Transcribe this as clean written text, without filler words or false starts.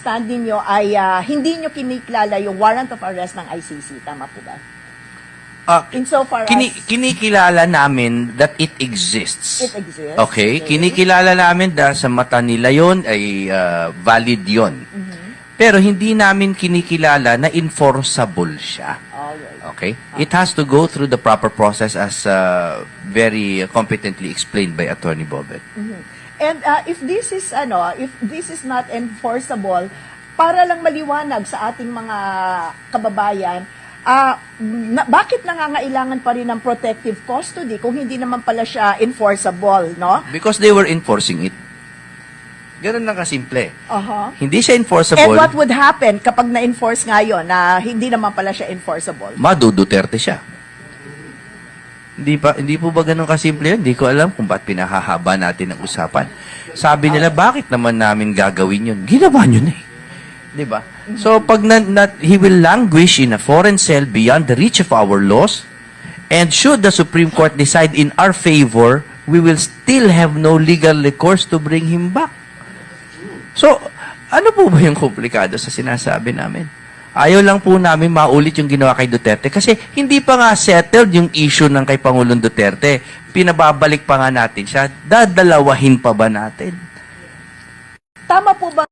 understanding nyo ay hindi nyo kinikilala yung warrant of arrest ng ICC. Tama po ba? Insofar as Kinikilala namin that it exists. it exists. Okay? Kinikilala namin dahil sa mata nila yon ay valid yon. Pero hindi namin kinikilala na enforceable siya. Alright. Okay? It has to go through the proper process as very competently explained by Attorney Bobet. And if this is not enforceable, para lang maliwanag sa ating mga kababayan, bakit nangangailangan pa rin ng protective custody kung hindi naman pala siya enforceable, no? Because they were enforcing it. Ganun lang kasimple. Uh-huh. Hindi siya And enforceable, what would happen kapag na-enforce ngayon na hindi naman pala siya enforceable? maduduterte siya. Hindi po ba ganun kasimple yun? Hindi ko alam kung ba't pinahahaba natin ang usapan. Sabi nila, bakit naman namin gagawin yun? Ginawa nyo na eh. Di ba? So, pag he will languish in a foreign cell beyond the reach of our laws, and should the Supreme Court decide in our favor, we will still have no legal recourse to bring him back. So, ano po ba yung komplikado sa sinasabi namin? Ayaw lang po namin maulit yung ginawa kay Duterte kasi hindi pa nga settled yung issue ng kay Pangulong Duterte. Pinababalik pa nga natin siya. Dadalawahin pa ba natin? Tama po ba